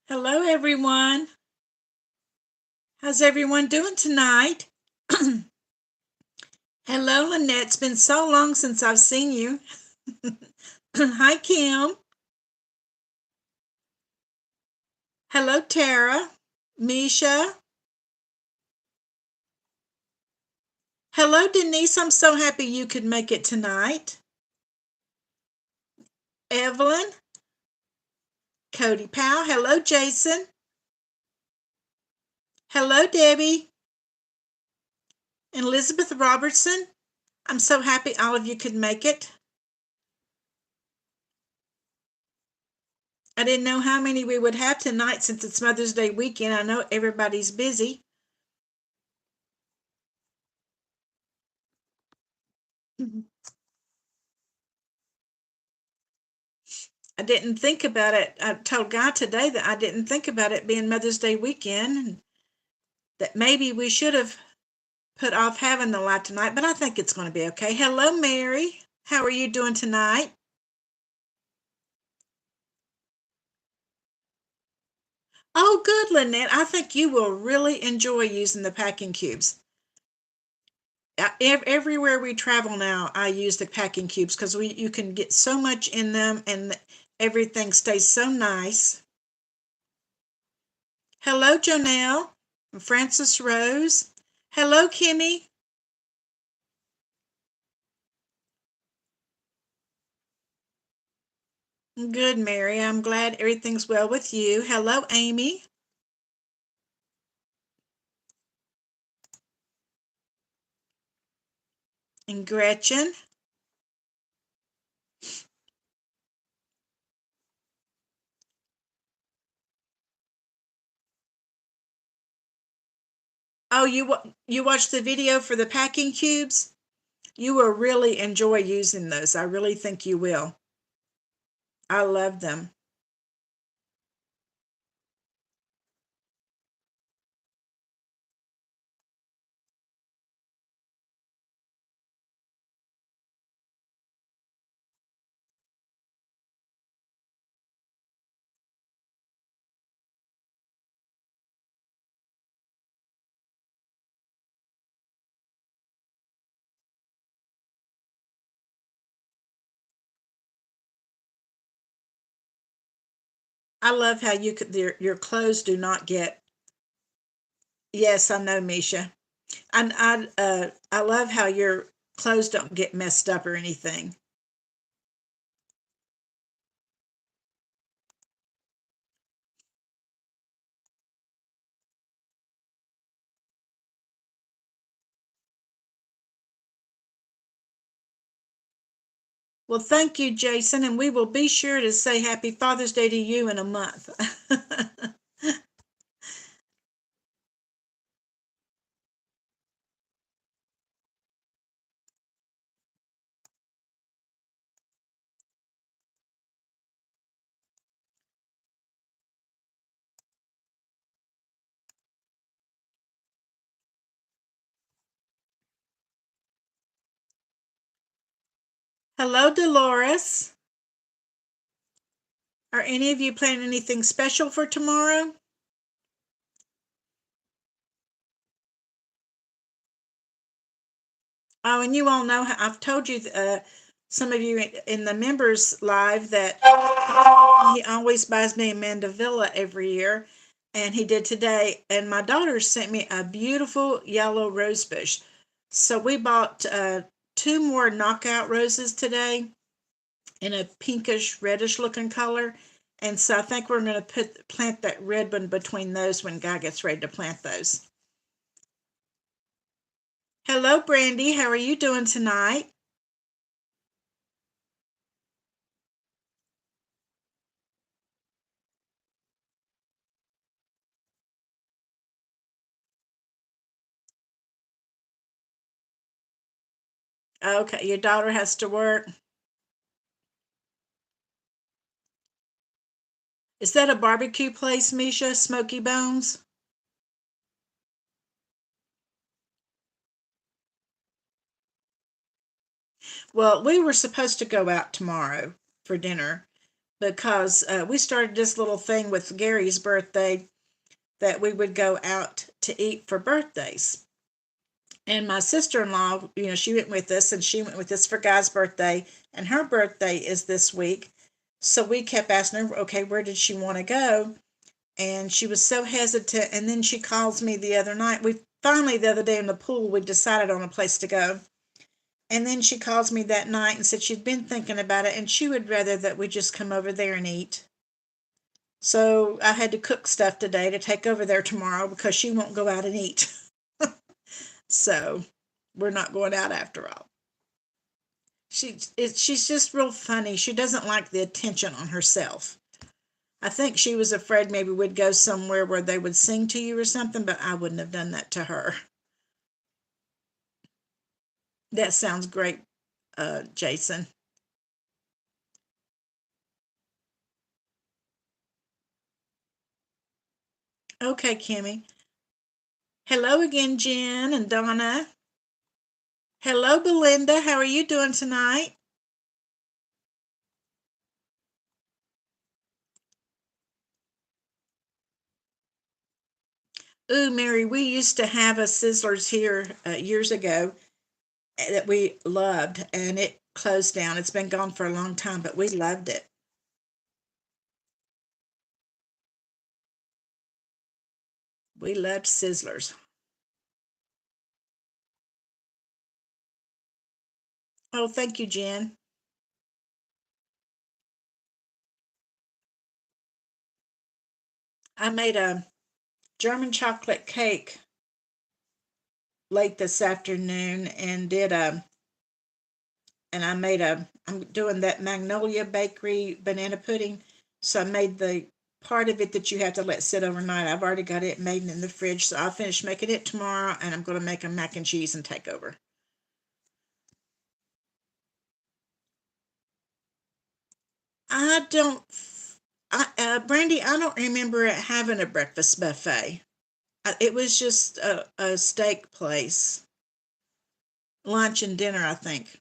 Hello, everyone. How's everyone doing tonight? Hello, Lynette. It's been so long since I've seen you. Hi, Kim. Hello, Tara. Misha. Hello, Denise. I'm so happy you could make it tonight. Evelyn. Cody Powell. Hello, Jason. Hello, Debbie. And Elizabeth Robertson. I'm so happy all of you could make it. I didn't know how many we would have tonight since it's Mother's Day weekend. I know everybody's busy. I didn't think about it. I told Guy today that I didn't think about it being Mother's Day weekend, and that maybe we should have put off having the live tonight, but I think it's going to be okay. Hello, Mary. How are you doing tonight? Oh, good, Lynette. I think you will really enjoy using the packing cubes. Everywhere we travel now, I use the packing cubes because you can get so much in them and everything stays so nice. Hello, Jonelle. Francis Rose. Hello, Kimmy. Good, Mary. I'm glad everything's well with you. Hello, Amy. And Gretchen. Oh, you watched the video for the packing cubes? You will really enjoy using those. I really think you will. I love them. I love how you could your clothes do not get. Yes, I know, Misha. And I love how your clothes don't get messed up or anything. Well, thank you, Jason, and we will be sure to say Happy Father's Day to you in a month. Hello, Dolores. Are any of you planning anything special for tomorrow? Oh, and you all know I've told you, some of you in the members live, that he always buys me a mandevilla every year, and he did today. And my daughter sent me a beautiful yellow rose bush, so we bought two more knockout roses today in a pinkish reddish looking color. And so I think we're going to plant that red one between those when Guy gets ready to plant those. Hello, Brandy. How are you doing tonight? Okay, your daughter has to work. Is that a barbecue place, Misha? Smoky Bones? Well, we were supposed to go out tomorrow for dinner because we started this little thing with Gary's birthday that we would go out to eat for birthdays. And my sister-in-law, she went with us and she went with us for Guy's birthday, and her birthday is this week. So we kept asking her, okay, where did she want to go? And she was so hesitant. And then she calls me the other night. We finally, the other day in the pool, we decided on a place to go. And then she calls me that night and said she'd been thinking about it and she would rather that we just come over there and eat. So I had to cook stuff today to take over there tomorrow because she won't go out and eat. So we're not going out after all. She's just real funny. She doesn't like the attention on herself. I think she was afraid maybe we'd go somewhere where they would sing to you or something, but I wouldn't have done that to her. That sounds great, Jason. Okay, Kimmy. Hello again, Jen and Donna. Hello, Belinda. How are you doing tonight? Ooh, Mary, we used to have a Sizzlers here years ago that we loved, and it closed down. It's been gone for a long time, but we loved it. We loved Sizzlers. Oh, thank you, Jen. I made a German chocolate cake late this afternoon and did a and I made a I'm doing that Magnolia Bakery banana pudding. So I made the part of it that you have to let sit overnight. I've already got it made in the fridge, so I'll finish making it tomorrow and I'm going to make a mac and cheese and take over. I don't Brandy, I don't remember it having a breakfast buffet. It was just a steak place. Lunch and dinner, I think.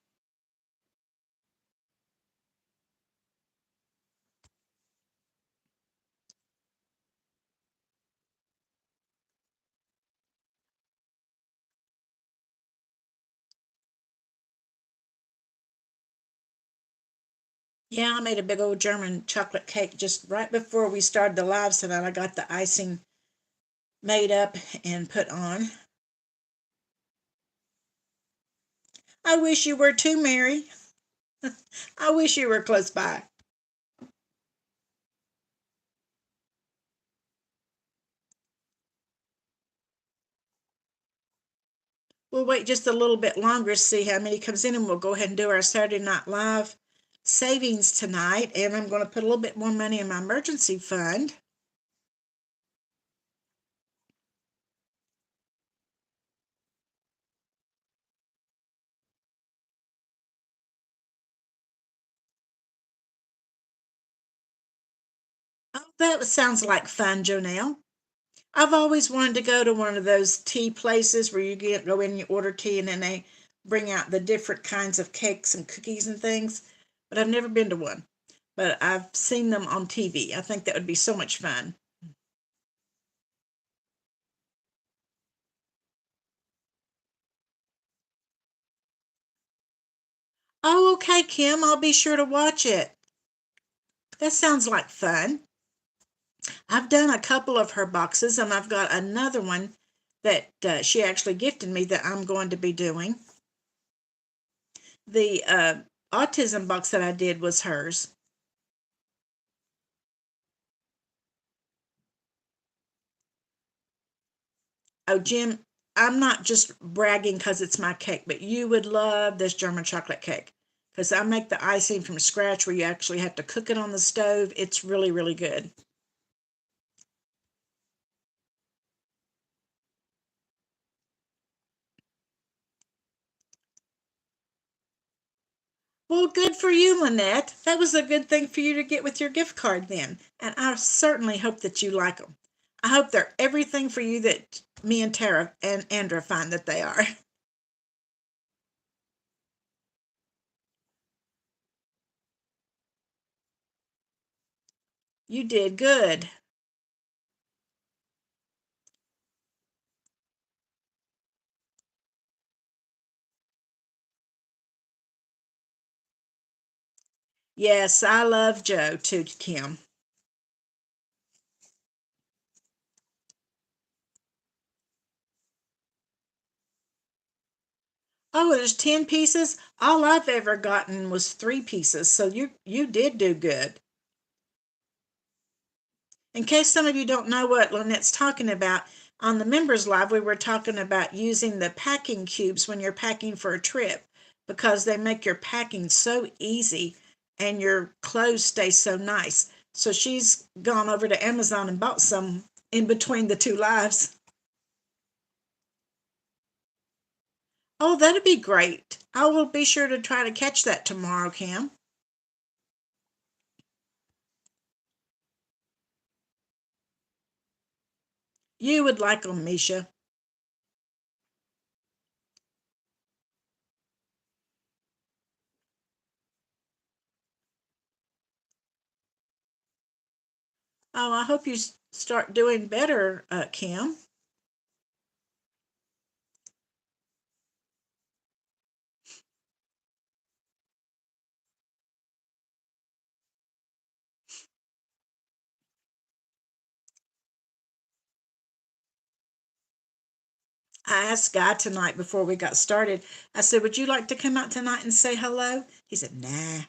Yeah, I made a big old German chocolate cake just right before we started the live tonight. I got the icing made up and put on. I wish you were too, Mary. I wish you were close by. We'll wait just a little bit longer to see how many comes in, and we'll go ahead and do our Saturday Night Live savings tonight. And I'm going to put a little bit more money in my emergency fund. Oh, that sounds like fun, Jonelle. I've always wanted to go to one of those tea places where you go in, you order tea, and then they bring out the different kinds of cakes and cookies and things. But I've never been to one. But I've seen them on TV. I think that would be so much fun. Oh, okay, Kim. I'll be sure to watch it. That sounds like fun. I've done a couple of her boxes, and I've got another one that she actually gifted me that I'm going to be doing. The autism box that I did was hers. Oh, Jim, I'm not just bragging because it's my cake, but you would love this German chocolate cake because I make the icing from scratch where you actually have to cook it on the stove. It's really, really good. Well, good for you, Lynette. That was a good thing for you to get with your gift card then. And I certainly hope that you like them. I hope they're everything for you that me and Tara and Andra find that they are. You did good. Yes, I love Joe too, Kim. Oh, there's 10 pieces? All I've ever gotten was 3 pieces. So you did do good. In case some of you don't know what Lynette's talking about, on the members live we were talking about using the packing cubes when you're packing for a trip because they make your packing so easy and your clothes stay so nice. So she's gone over to Amazon and bought some in between the two lives. Oh, that'd be great. I will be sure to try to catch that tomorrow, Cam. You would like them, Misha. Oh, I hope you start doing better, Kim. I asked Guy tonight before we got started. I said, "Would you like to come out tonight and say hello?" He said, "Nah."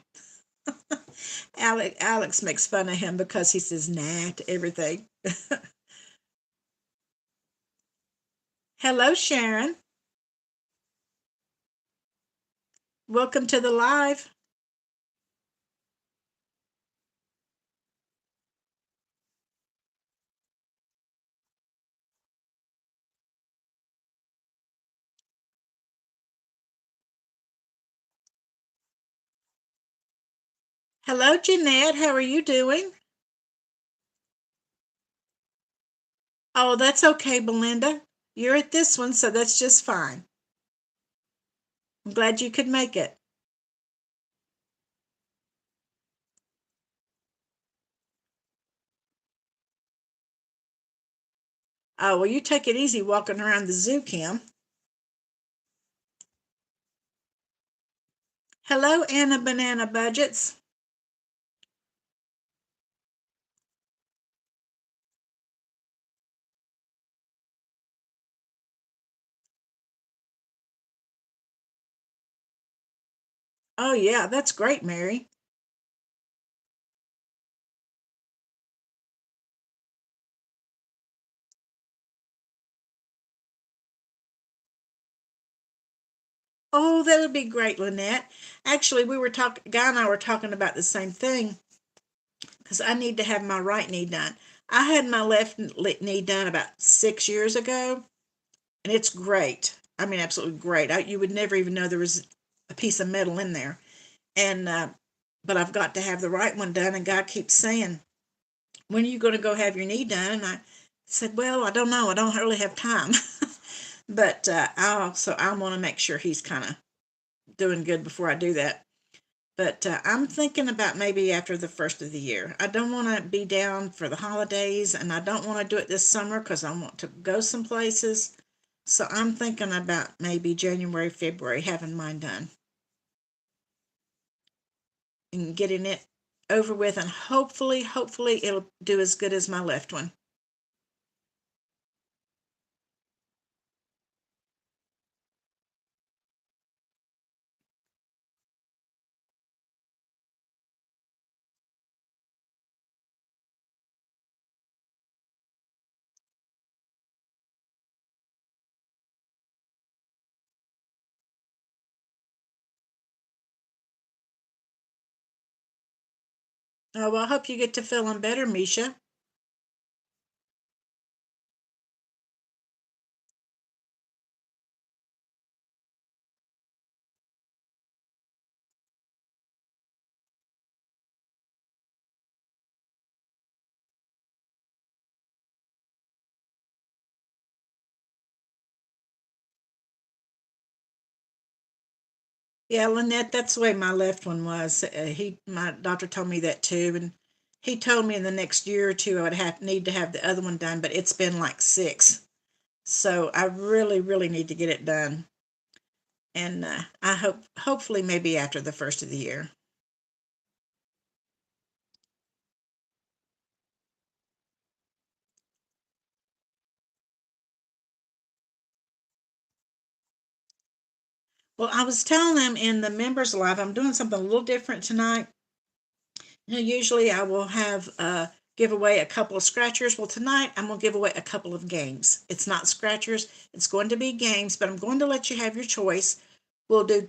Alex makes fun of him because he says "nah" to everything. Hello, Sharon. Welcome to the live. Hello, Jeanette. How are you doing? Oh, that's okay, Belinda. You're at this one, so that's just fine. I'm glad you could make it. Oh, well, you take it easy walking around the zoo, Kim. Hello, Anna Banana Budgets. Oh, yeah, that's great, Mary. Oh, that would be great, Lynette. Actually, we were talking, Guy and I were talking about the same thing because I need to have my right knee done. I had my left knee done about 6 years ago, and it's great. I mean, absolutely great. You would never even know there was a piece of metal in there. And, but I've got to have the right one done, and God keeps saying, "When are you going to go have your knee done?" And I said, "Well, I don't know. I don't really have time." But I want to make sure he's kind of doing good before I do that. But I'm thinking about maybe after the first of the year. I don't want to be down for the holidays, and I don't want to do it this summer because I want to go some places. So I'm thinking about maybe January, February having mine done and getting it over with, and hopefully it'll do as good as my left one. Oh, well, I hope you get to feeling better, Misha. Yeah, Lynette, that's the way my left one was. My doctor told me that too, and He told me in the next year or two I would need to have the other one done, but it's been like 6. So I really, really need to get it done. And I hopefully maybe after the first of the year. Well, I was telling them in the members live, I'm doing something a little different tonight. Usually I will have give away a couple of scratchers. Well, tonight I'm going to give away a couple of games. It's not scratchers, it's going to be games, but I'm going to let you have your choice. We'll do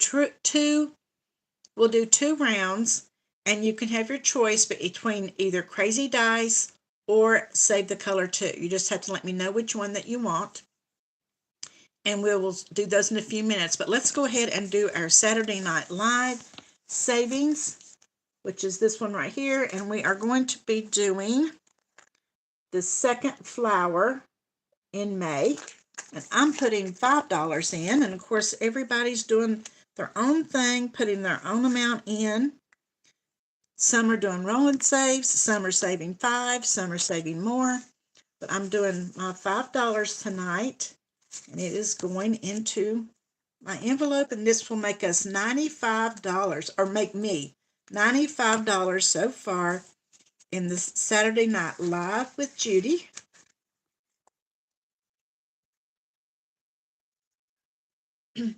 we'll do 2 rounds, and you can have your choice between either Crazy Dice or Save the Color 2. You just have to let me know which one that you want, and we will do those in a few minutes. But let's go ahead and do our Saturday Night Live savings, which is this one right here, and we are going to be doing the second flower in May, and I'm putting $5 in, and of course everybody's doing their own thing, putting their own amount in. Some are doing rolling saves, some are saving 5, some are saving more, but I'm doing my $5 tonight, and it is going into my envelope, and this will make us $95, or make me $95 so far in this Saturday Night Live with Judy. And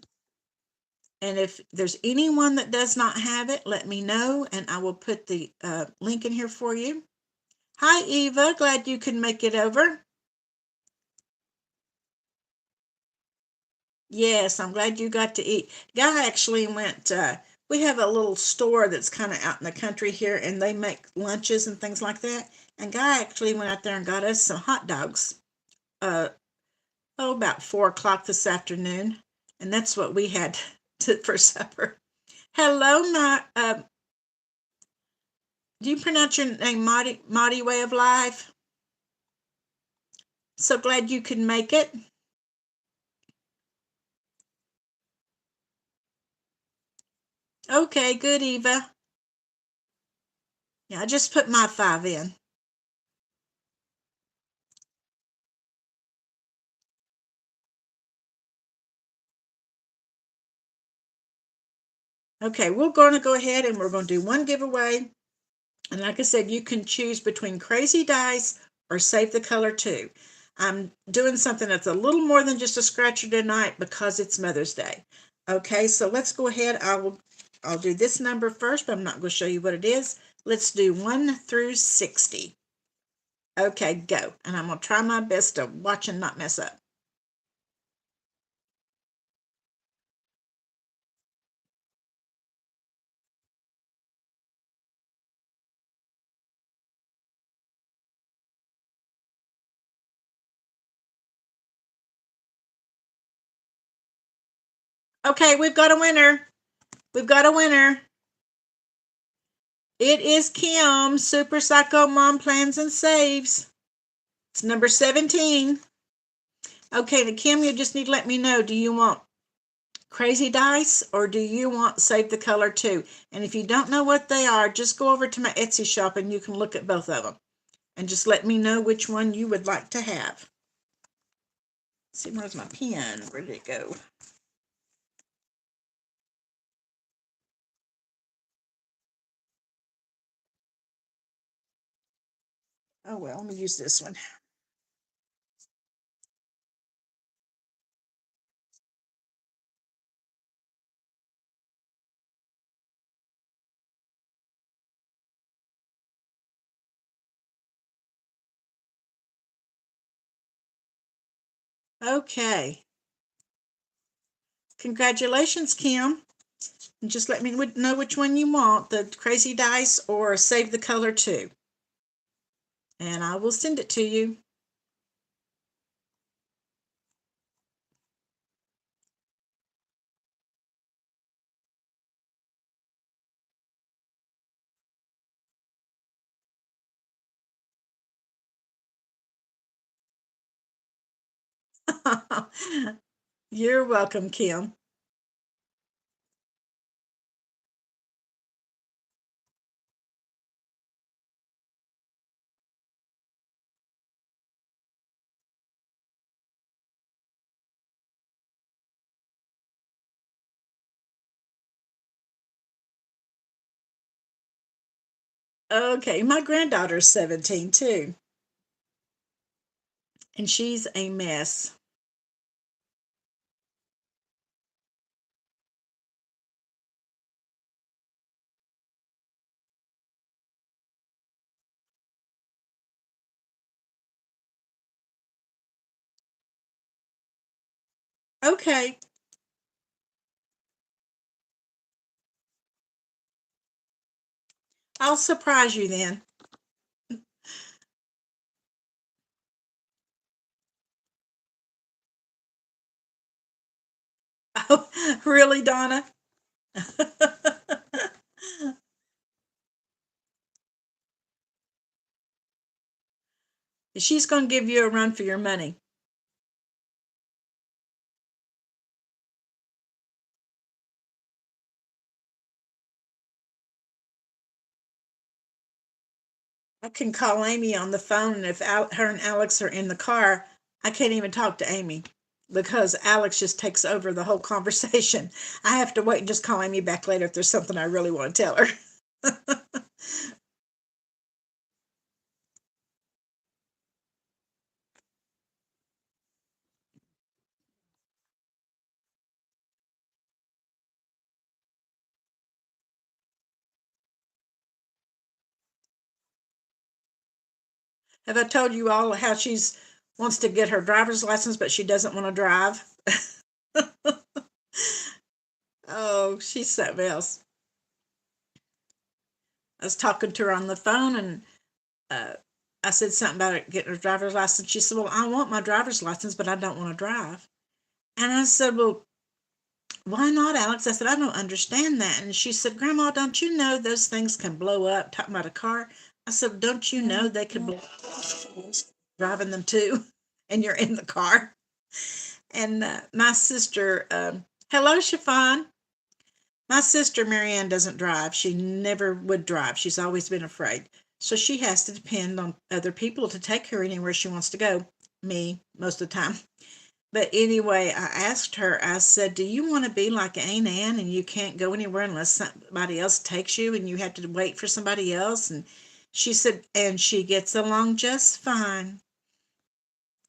if there's anyone that does not have it, let me know, and I will put the link in here for you. Hi, Eva. Glad you can make it over. Yes, I'm glad you got to eat. Guy actually went, we have a little store that's kind of out in the country here, and they make lunches and things like that. And Guy actually went out there and got us some hot dogs, uh, about 4 o'clock this afternoon. And that's what we had for supper. Hello, my, do you pronounce your name Marty Way of Life? So glad you could make it. Okay, good, Eva. Yeah, I just put my 5 in. Okay, we're going to go ahead and we're going to do one giveaway. And like I said, you can choose between Crazy Dice or Save the Color 2. I'm doing something that's a little more than just a scratcher tonight because it's Mother's Day. Okay, so let's go ahead. I'll do this number first, but I'm not going to show you what it is. Let's do 1 through 60. Okay, go. And I'm going to try my best to watch and not mess up. Okay, we've got a winner. We've got a winner. It is Kim, Super Psycho Mom Plans and Saves. It's number 17. Okay, now Kim, you just need to let me know, do you want Crazy Dice or do you want Save the Color 2? And if you don't know what they are, just go over to my Etsy shop and you can look at both of them. And just let me know which one you would like to have. Let's see, where's my pen? Where did it go? Oh, well, let me use this one. Okay. Congratulations, Kim. And just let me know which one you want, the Crazy Dice or Save the Color 2. And I will send it to you. You're welcome, Kim. Okay, my granddaughter's 17 too, and she's a mess. Okay, I'll surprise you then. Oh, really, Donna? She's going to give you a run for your money. I can call Amy on the phone, and if her and Alex are in the car, I can't even talk to Amy because Alex just takes over the whole conversation. I have to wait and just call Amy back later if there's something I really want to tell her. Have I told you all how she's wants to get her driver's license, but she doesn't want to drive? Oh, she's something else. I was talking to her on the phone, and uh, I said something about it, getting her driver's license. She said, "Well, I want my driver's license, but I don't want to drive." And I said, "Well, why not, Alex?" I said, "I don't understand that." And she said, "Grandma, don't you know those things can blow up?" Talking about a car. I said, "Don't you know they could blow up driving them too?" And you're in the car. And my sister, hello, Chiffon. My sister Marianne doesn't drive. She never would drive. She's always been afraid. So she has to depend on other people to take her anywhere she wants to go. Me, most of the time. But anyway, I asked her, I said, "Do you want to be like Aunt Ann and you can't go anywhere unless somebody else takes you and you have to wait for somebody else?" And she said, "And she gets along just fine."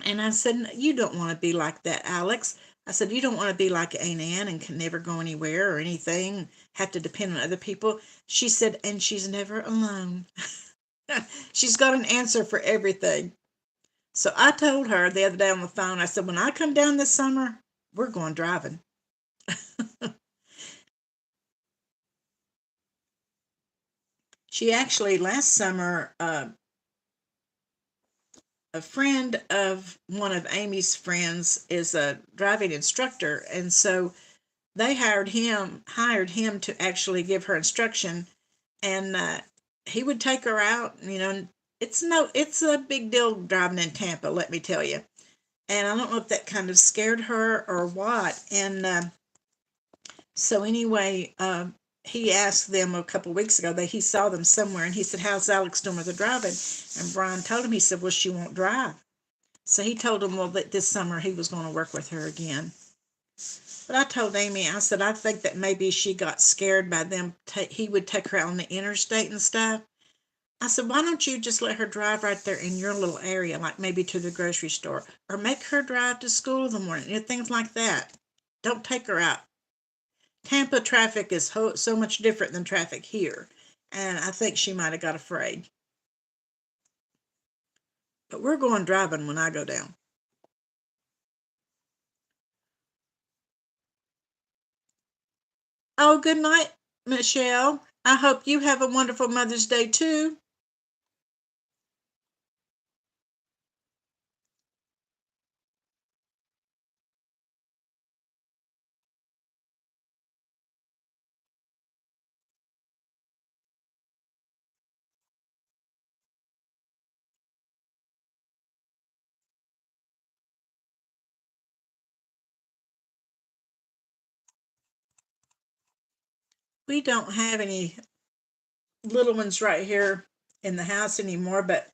And I said, "You don't want to be like that, Alex." I said, "You don't want to be like Aunt Ann and can never go anywhere or anything, have to depend on other people." She said, "And she's never alone." She's got an answer for everything. So I told her the other day on the phone, I said, "When I come down this summer, we're going driving." She actually, last summer, a friend of one of Amy's friends is a driving instructor. And so they hired him to actually give her instruction, and he would take her out. It's a big deal driving in Tampa, let me tell you. And I don't know if that kind of scared her or what. And so anyway, he asked them a couple of weeks ago that he saw them somewhere, and he said, "How's Alex doing with the driving?" And Brian told him, he said, "Well, she won't drive." So he told him, well, that this summer he was going to work with her again. But I told Amy, I said, "I think that maybe she got scared by them. He would take her out on the interstate and stuff." I said, "Why don't you just let her drive right there in your little area, like maybe to the grocery store, or make her drive to school in the morning, things like that. Don't take her out." Tampa traffic is so much different than traffic here. And I think she might have got afraid. But we're going driving when I go down. Oh, good night, Michelle. I hope you have a wonderful Mother's Day too. We don't have any little ones right here in the house anymore, but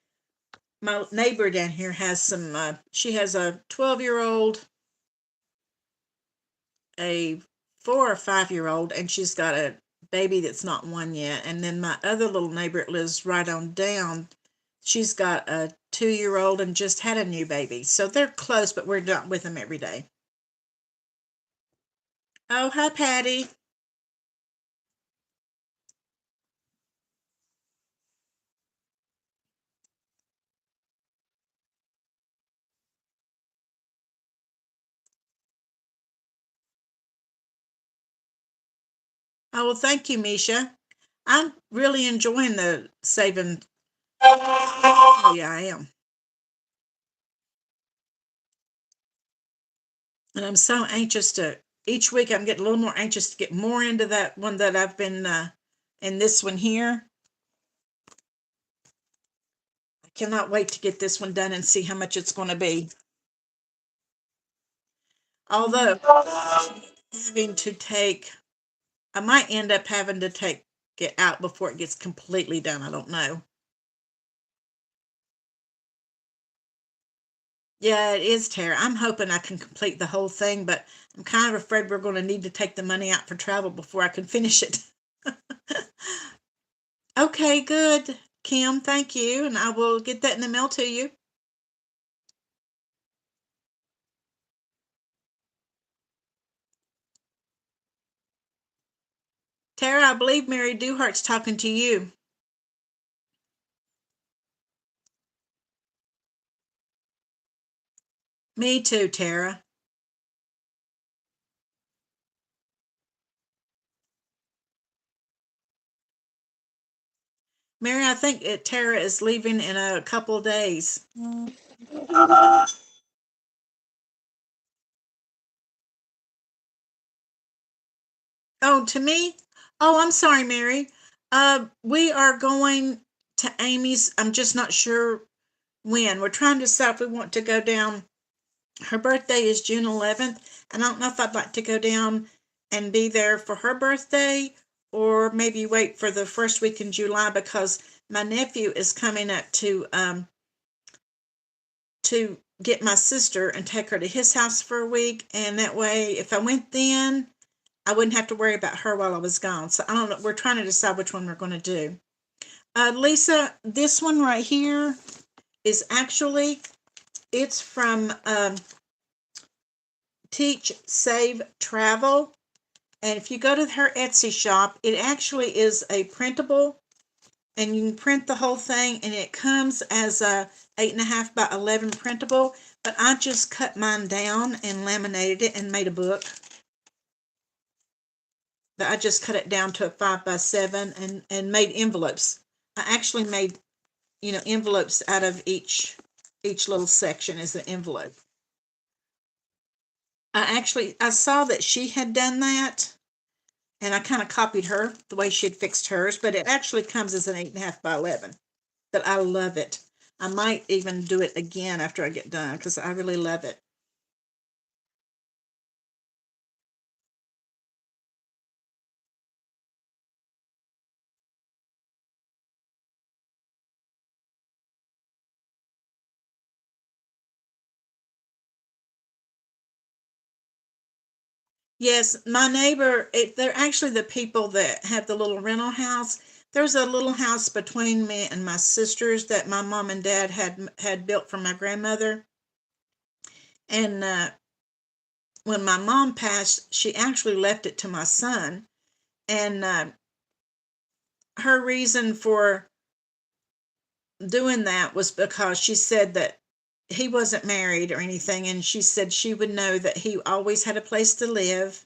my neighbor down here has some, she has a 12-year old, a 4 or 5-year old, and she's got a baby that's not one yet. And then my other little neighbor that lives right on down, she's got a 2-year old and just had a new baby. So they're close, but we're not with them every day. Oh, hi, Patty. Oh, well, thank you, Misha. I'm really enjoying the saving. Oh, yeah, I am. And I'm so anxious to, each week I'm getting a little more anxious to get more into that one that I've been in this one here. I cannot wait to get this one done and see how much it's going to be. Although having to take, I might end up having to take it out before it gets completely done. I don't know. Yeah, it is, Tara. I'm hoping I can complete the whole thing, but I'm kind of afraid we're going to need to take the money out for travel before I can finish it. Okay, good. Kim, thank you. And I will get that in the mail to you. Tara, I believe Mary Duhart's talking to you. Me too, Tara. Mary, I think Tara is leaving in a couple of days. Oh, to me? Oh, I'm sorry, Mary. We are going to Amy's. I'm just not sure when. We're trying to decide if we want to go down. Her birthday is June 11th, and I don't know if I'd like to go down and be there for her birthday or maybe wait for the first week in July because my nephew is coming up to get my sister and take her to his house for a week, and that way if I went then I wouldn't have to worry about her while I was gone. So I don't know. We're trying to decide which one we're going to do. Lisa, this one right here is actually, it's from Teach, Save, Travel. And if you go to her Etsy shop, it actually is a printable, and you can print the whole thing, and it comes as a 8.5 by 11 printable. But I just cut mine down and laminated it and made a book. But I just cut it down to a 5 by 7 and made envelopes. I actually made, envelopes out of each little section is an envelope. I saw that she had done that, and I kind of copied her the way she had fixed hers, but it actually comes as an 8.5 by 11. But I love it. I might even do it again after I get done because I really love it. Yes, my neighbor, they're actually the people that have the little rental house. There's a little house between me and my sisters that my mom and dad had built for my grandmother. And when my mom passed, she actually left it to my son. And her reason for doing that was because she said that he wasn't married or anything. And she said she would know that he always had a place to live.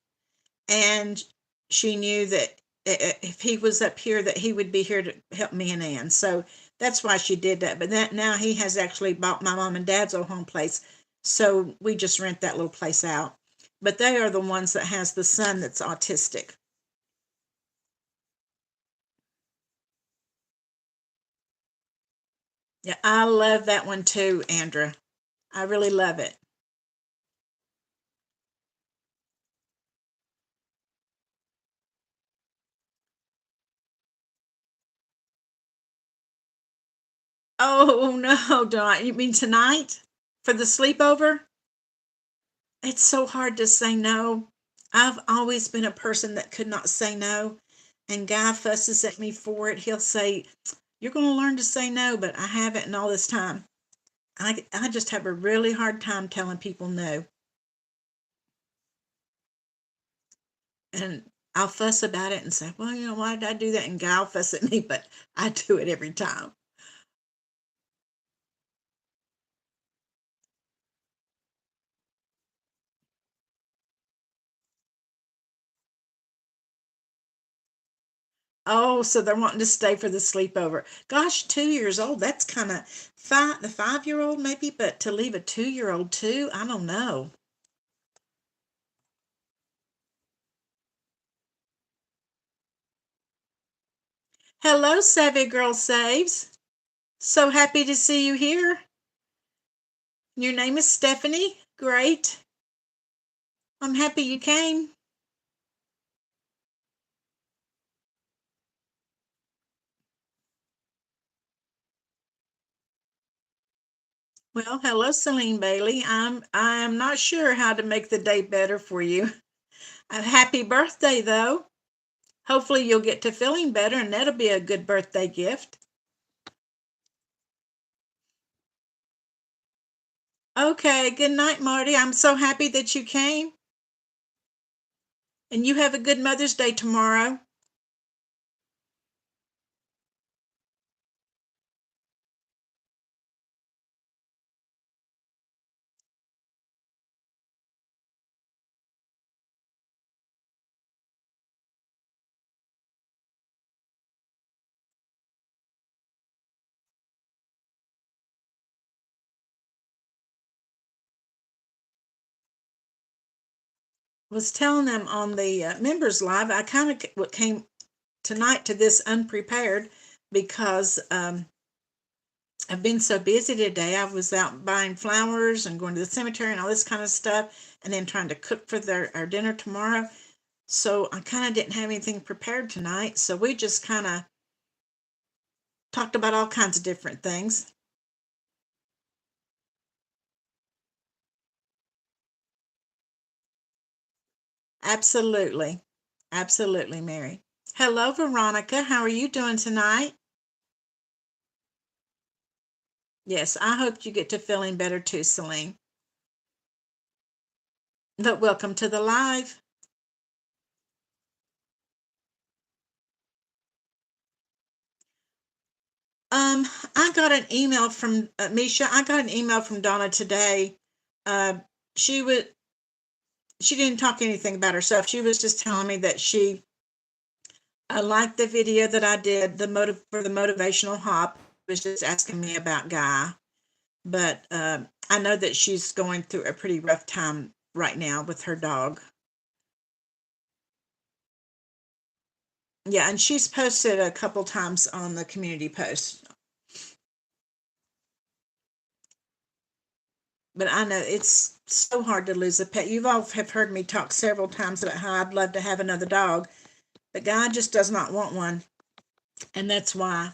And she knew that if he was up here, that he would be here to help me and Ann. So that's why she did that. But that now he has actually bought my mom and dad's old home place. So we just rent that little place out. But they are the ones that has the son that's autistic. Yeah, I love that one too, Andra. I really love it. Oh no, Don. You mean tonight for the sleepover? It's so hard to say no. I've always been a person that could not say no. and Guy fusses at me for it. He'll say, "You're going to learn to say no," but I haven't in all this time. I just have a really hard time telling people no. And I'll fuss about it and say, "Well, why did I do that?" And Guy will fuss at me, but I do it every time. Oh, so they're wanting to stay for the sleepover. Gosh, 2 years old. That's kind of the 5 year old maybe, but to leave a 2 year old too, I don't know. Hello, Savvy Girl Saves. So happy to see you here. Your name is Stephanie. Great. I'm happy you came. Well, hello, Celine Bailey. I'm not sure how to make the day better for you. A happy birthday, though. Hopefully, you'll get to feeling better, and that'll be a good birthday gift. Okay, good night, Marty. I'm so happy that you came, and you have a good Mother's Day tomorrow. Was telling them on the members live, I kind of came tonight to this unprepared because I've been so busy today. I was out buying flowers and going to the cemetery and all this kind of stuff, and then trying to cook for our dinner tomorrow. So I kind of didn't have anything prepared tonight. So we just kind of talked about all kinds of different things. Absolutely. Absolutely, Mary. Hello, Veronica. How are you doing tonight? Yes, I hope you get to feeling better too, Celine. But welcome to the live. I got an email from Misha. I got an email from Donna today. Uh, she was she didn't talk anything about herself. She was just telling me that she liked the video that I did for the motivational hop. Was just asking me about Guy, but I know that she's going through a pretty rough time right now with her dog. Yeah, and she's posted a couple times on the community post. But I know it's so hard to lose a pet. You've all have heard me talk several times about how I'd love to have another dog, but Guy just does not want one. And that's why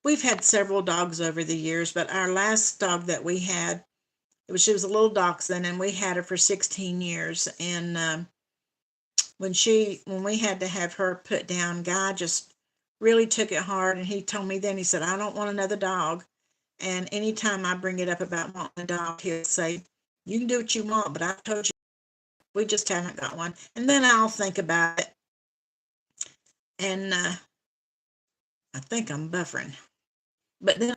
we've had several dogs over the years, but our last dog that we had, she was a little dachshund, and we had her for 16 years. And when we had to have her put down, Guy just really took it hard, and he told me then, he said, "I don't want another dog." And anytime I bring it up about wanting a dog, he'll say, "You can do what you want, but I've told you we just haven't got one." And then I'll think about it, and I think I'm buffering. But then I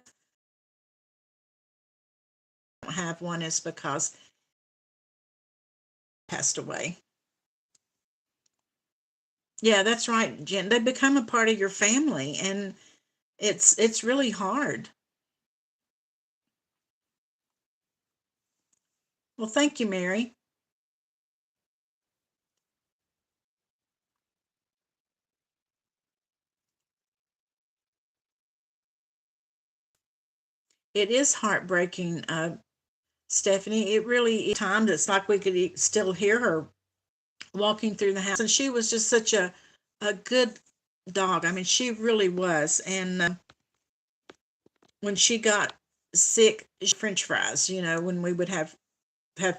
don't have one is because I passed away. Yeah, that's right, Jen. They become a part of your family, and it's really hard. Well, thank you, Mary. It is heartbreaking, Stephanie. It really is. Times it's like we could still hear her walking through the house, and she was just such a good dog. I mean, she really was. And when she got sick, French fries, when we would have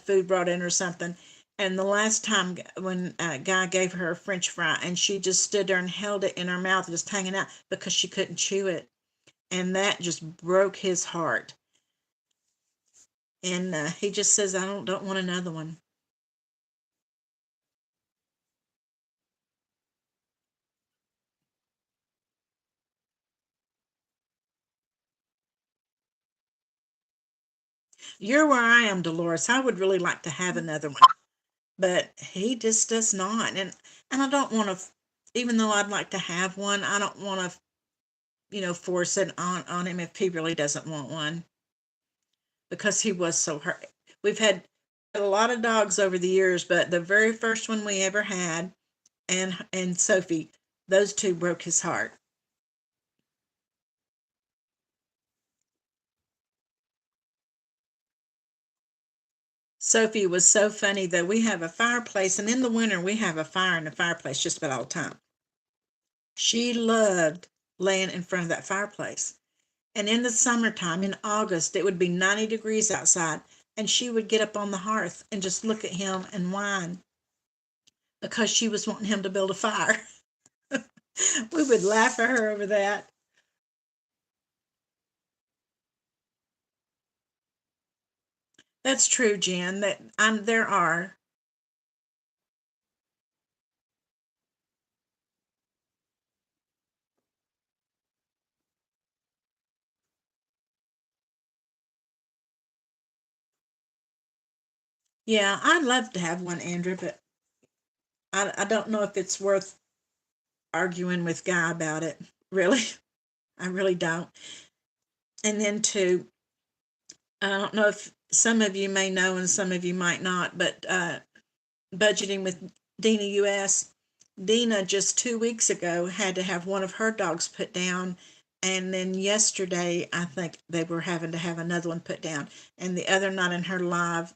food brought in or something, And the last time when a guy gave her a French fry, and she just stood there and held it in her mouth, just hanging out because she couldn't chew it, and that just broke his heart. And he just says, "I don't want another one." You're where I am, Dolores. I would really like to have another one, but he just does not. And I don't want to, even though I'd like to have one, I don't want to, force it on him if he really doesn't want one, because he was so hurt. We've had a lot of dogs over the years, but the very first one we ever had, and Sophie, those two broke his heart. Sophie was so funny that we have a fireplace, and in the winter we have a fire in the fireplace just about all the time. She loved laying in front of that fireplace. And in the summertime, in August, it would be 90 degrees outside, and she would get up on the hearth and just look at him and whine because she was wanting him to build a fire. We would laugh at her over that. That's true, Jen. That there are. Yeah, I'd love to have one, Andrew, but I don't know if it's worth arguing with Guy about it. Really, I really don't. And then too, I don't know if some of you may know and some of you might not, but budgeting with Dina US, Dina just 2 weeks ago had to have one of her dogs put down. And then yesterday, I think they were having to have another one put down. And the other night in her live,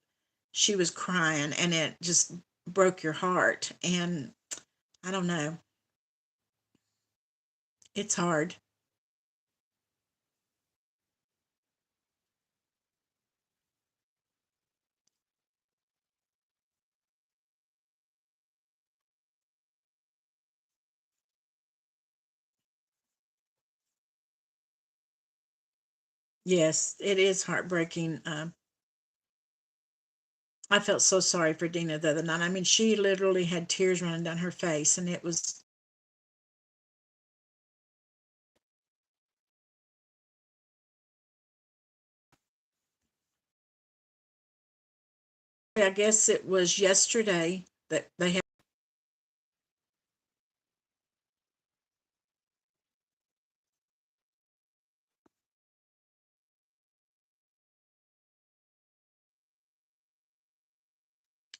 she was crying, and it just broke your heart. And I don't know, it's hard. Yes, it is heartbreaking. I felt so sorry for Dina the other night. I mean, she literally had tears running down her face, and it was, I guess it was yesterday that they had.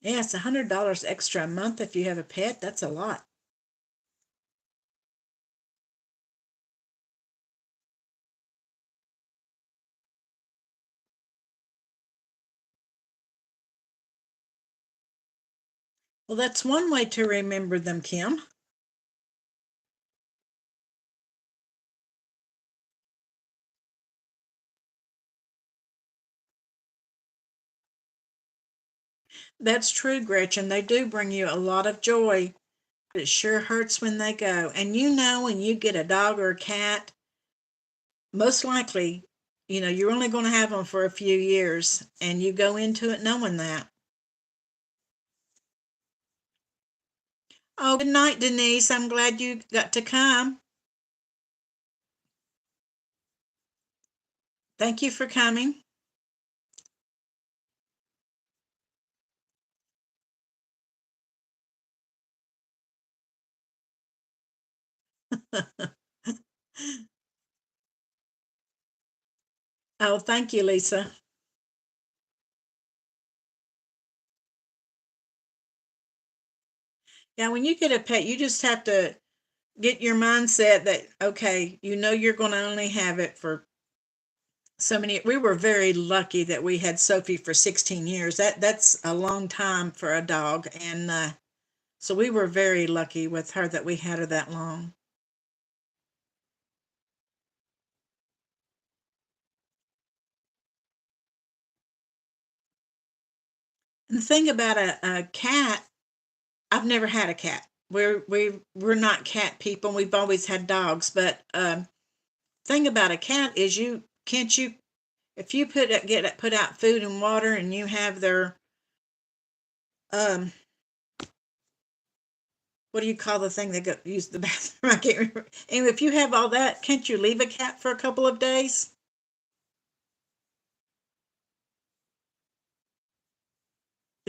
Yeah, it's $100 extra a month if you have a pet. That's a lot. Well, that's one way to remember them, Kim. That's true, Gretchen. They do bring you a lot of joy. It sure hurts when they go. And when you get a dog or a cat, most likely, you're only going to have them for a few years, and you go into it knowing that. Oh, good night, Denise. I'm glad you got to come. Thank you for coming. Oh, thank you, Lisa. Yeah, when you get a pet, you just have to get your mindset that, okay, you're going to only have it for so many. We were very lucky that we had Sophie for 16 years. That's a long time for a dog, and so we were very lucky with her that we had her that long. And the thing about a cat, I've never had a cat. We're not cat people. We've always had dogs. But thing about a cat is you can't you if you put out food and water and you have their um what do you call the thing that go use the bathroom? I can't remember. And if you have all that, can't you leave a cat for a couple of days?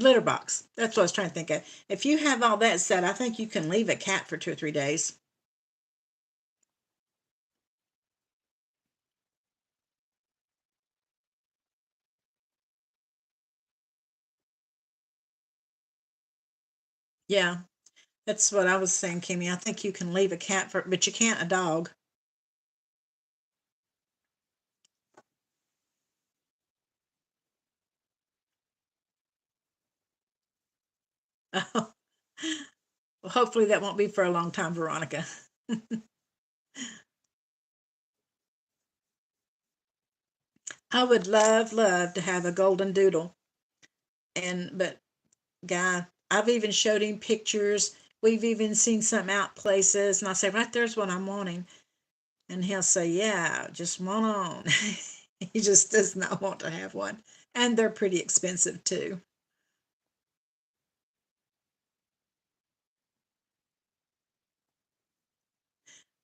Litter box. That's what I was trying to think of. If you have all that set, I think you can leave a cat for 2 or 3 days. Yeah, that's what I was saying, Kimmy. I think you can leave a cat for, but you can't a dog. Well, hopefully that won't be for a long time, Veronica. I would love to have a golden doodle, and but guy, I've even showed him pictures. We've even seen some out places, and I say, right there's what I'm wanting, and he'll say, yeah, just one on. He just does not want to have one, and they're pretty expensive too.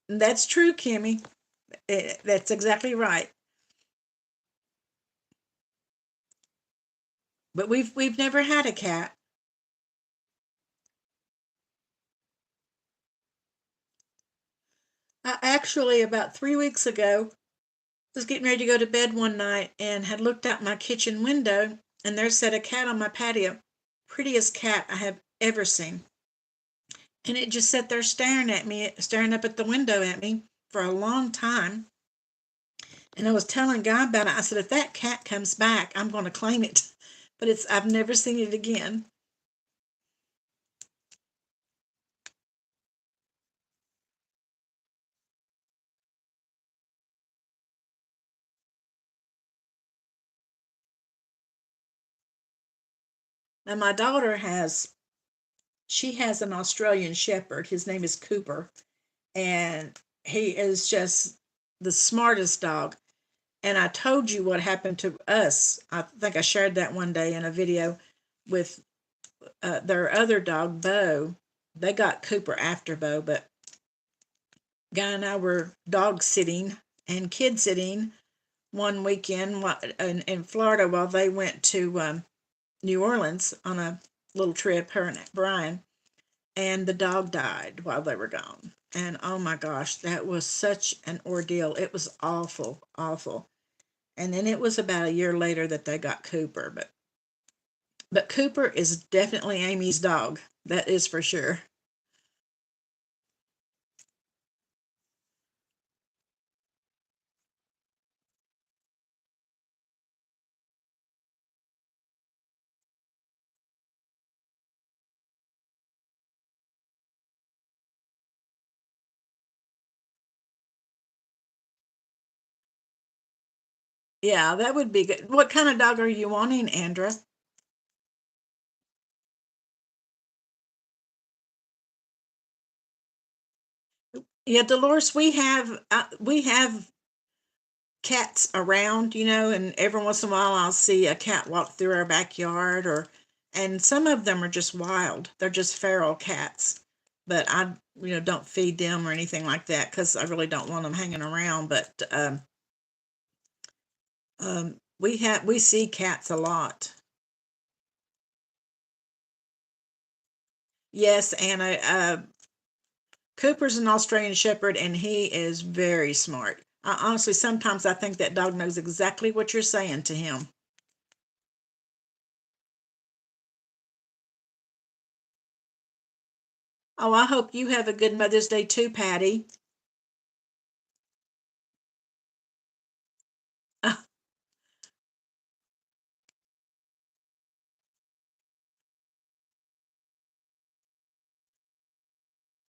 And that's true, Kimmy. That's exactly right. But we've never had a cat. I actually about 3 weeks ago was getting ready to go to bed one night and had looked out my kitchen window and there sat a cat on my patio. Prettiest cat I have ever seen. And it just sat there staring at me, staring up at the window at me for a long time. And I was telling Guy about it. I said, if that cat comes back, I'm going to claim it. But I've never seen it again. Now my daughter she has an Australian Shepherd. His name is Cooper, and he is just the smartest dog. And I told you what happened to us. I think I shared that one day in a video with their other dog, Bo. They got Cooper after Bo, but Guy and I were dog sitting and kid sitting one weekend in Florida while they went to New Orleans on a little trip, her and Brian, and the dog died while they were gone. And oh my gosh, that was such an ordeal. It was awful, awful. And then it was about a year later that they got Cooper, but Cooper is definitely Amy's dog. That is for sure. Yeah, that would be good. What kind of dog are you wanting, Andra? Yeah, Dolores, we have cats around, and every once in a while I'll see a cat walk through our backyard and some of them are just wild. They're just feral cats. But I, don't feed them or anything like that because I really don't want them hanging around. But we see cats a lot. Yes, Anna. Cooper's an Australian Shepherd, and he is very smart. Honestly, sometimes I think that dog knows exactly what you're saying to him. Oh, I hope you have a good Mother's Day too, Patty.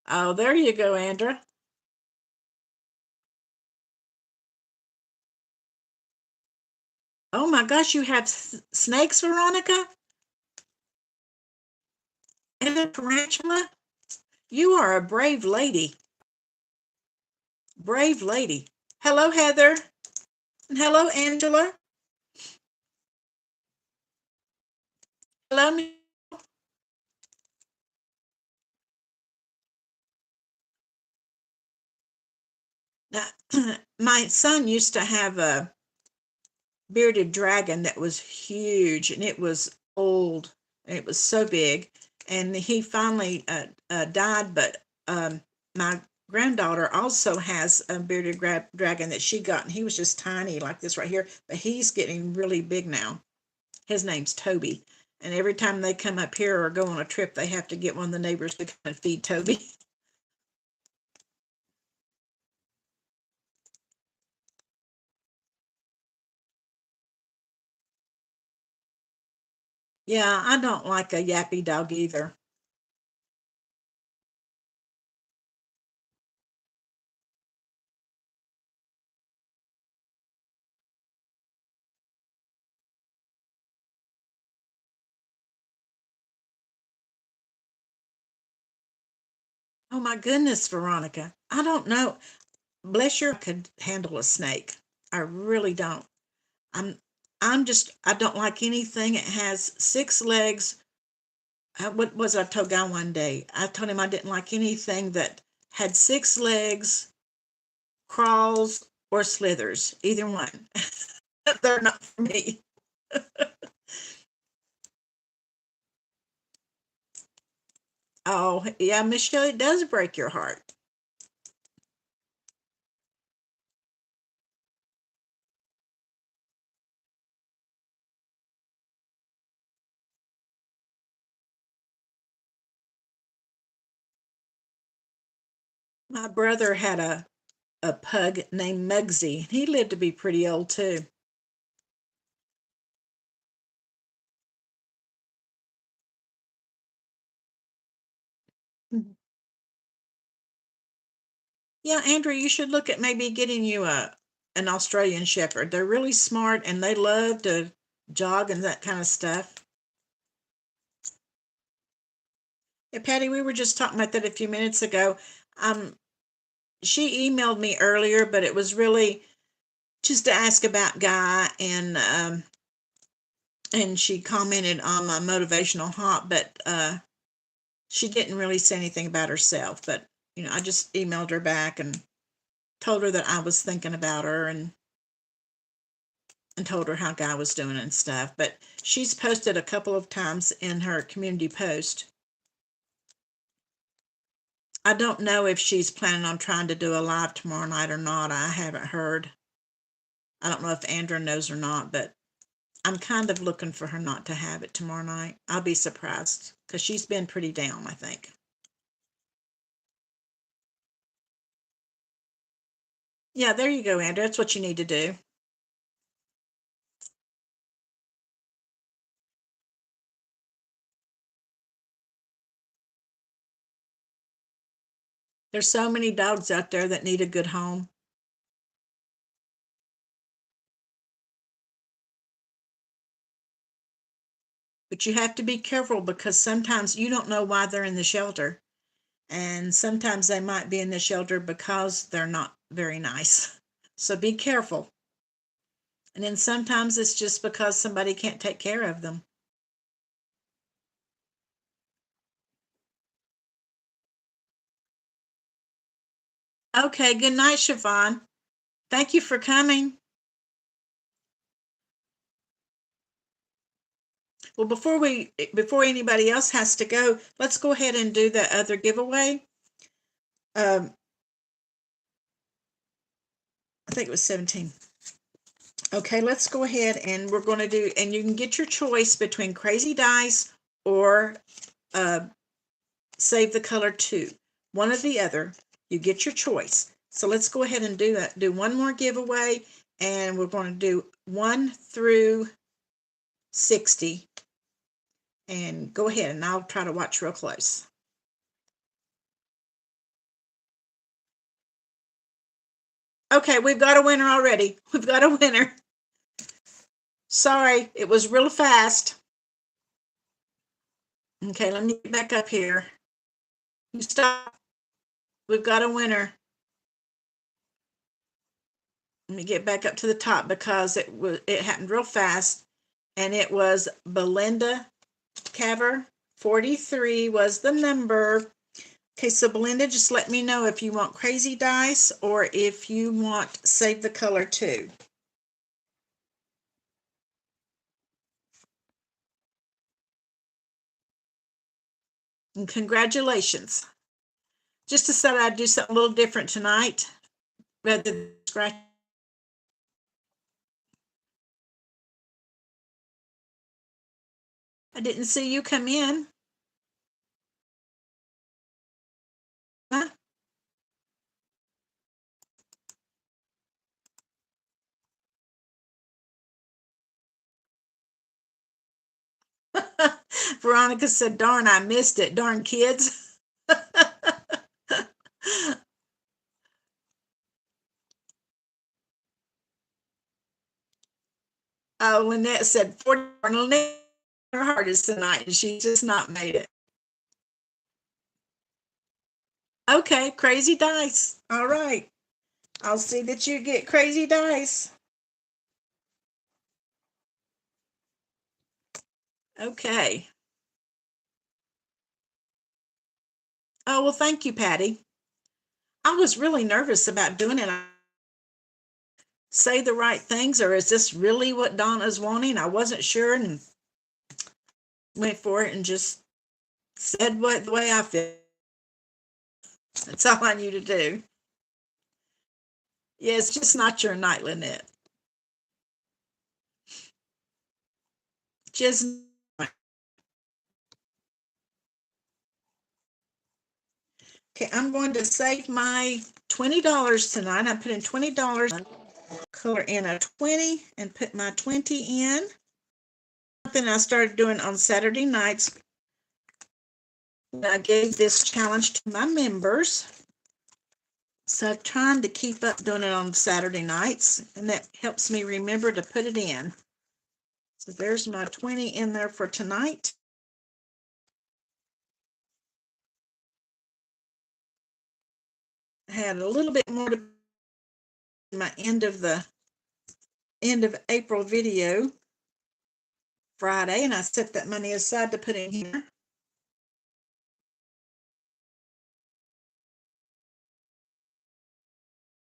Oh, there you go, Andra. Oh my gosh, you have snakes, Veronica? And a tarantula? You are a brave lady. Brave lady. Hello, Heather. And hello, Angela. Hello, now, my son used to have a bearded dragon that was huge, and it was old, and it was so big, and he finally died. But my granddaughter also has a bearded dragon that she got, and he was just tiny like this right here, but he's getting really big now. His name's Toby, and every time they come up here or go on a trip, they have to get one of the neighbors to come and feed Toby. Yeah, I don't like a yappy dog either. Oh my goodness, Veronica. I don't know. Bless your could handle a snake. I really don't. I'm I don't like anything. It has six legs. What was I told Guy one day? I told him I didn't like anything that had six legs, crawls, or slithers. Either one. They're not for me. Oh, yeah, Michelle, it does break your heart. My brother had a pug named Mugsy. He lived to be pretty old too. Yeah, Andrew, you should look at maybe getting you a an Australian Shepherd. They're really smart and they love to jog and that kind of stuff. Yeah, Patty, we were just talking about that a few minutes ago. Um, she emailed me earlier, but it was really just to ask about Guy, and she commented on my motivational hop, but she didn't really say anything about herself. But I just emailed her back and told her that I was thinking about her, and told her how Guy was doing and stuff. But she's posted a couple of times in her community post. I don't know if she's planning on trying to do a live tomorrow night or not. I haven't heard. I don't know if Andrew knows or not, but I'm kind of looking for her not to have it tomorrow night. I'll be surprised because she's been pretty down, I think. Yeah, there you go, Andrew. That's what you need to do. There's so many dogs out there that need a good home. But you have to be careful because sometimes you don't know why they're in the shelter. And sometimes they might be in the shelter because they're not very nice. So be careful. And then sometimes it's just because somebody can't take care of them. Okay, good night, Siobhan. Thank you for coming. Well, before anybody else has to go, let's go ahead and do the other giveaway. Um, I think it was 17. Okay, let's go ahead and we're going to do, and you can get your choice between Crazy Dice or uh, Save the Color 2. One or the other, you get your choice. So let's go ahead and do that. Do one more giveaway, and we're going to do 1 through 60. And go ahead, and I'll try to watch real close. Okay, we've got a winner already. We've got a winner. Sorry, it was real fast. Okay, let me get back up here. You stop. We've got a winner. Let me get back up to the top because it happened real fast, and it was Belinda Caver. 43 was the number. Okay, so Belinda, just let me know if you want crazy dice or if you want save the color too. And congratulations. Just decided I'd do something a little different tonight rather than scratch. I didn't see you come in. Huh? Veronica said, darn, I missed it. Darn kids. Lynette said 40. Lynette, her heart is tonight, and she's just not made it. Okay, crazy dice. All right. I'll see that you get crazy dice. Okay. Oh, well, thank you, Patty. I was really nervous about doing it. Say the right things, or is this really what Donna's wanting? I wasn't sure and went for it and just said what the way I feel. That's all I knew to do. Yeah, it's just not your night, Lynette. Just okay. I'm going to save my $20 tonight. I'm putting $20. Color in a 20 and put my 20 in. Something I started doing on Saturday nights. I gave this challenge to my members. So I'm trying to keep up doing it on Saturday nights, and that helps me remember to put it in. So there's my 20 in there for tonight. I had a little bit more to my end of April video Friday, and I set that money aside to put in here.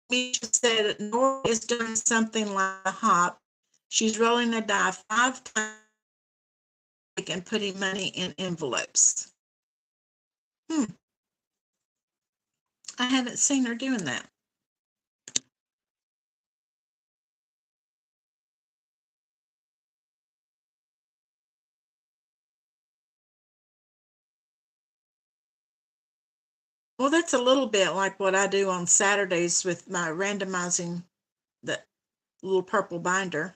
Misha said Nora is doing something like a hop. She's rolling a die 5 times and putting money in envelopes. I haven't seen her doing that. Well, that's a little bit like what I do on Saturdays with my randomizing the little purple binder.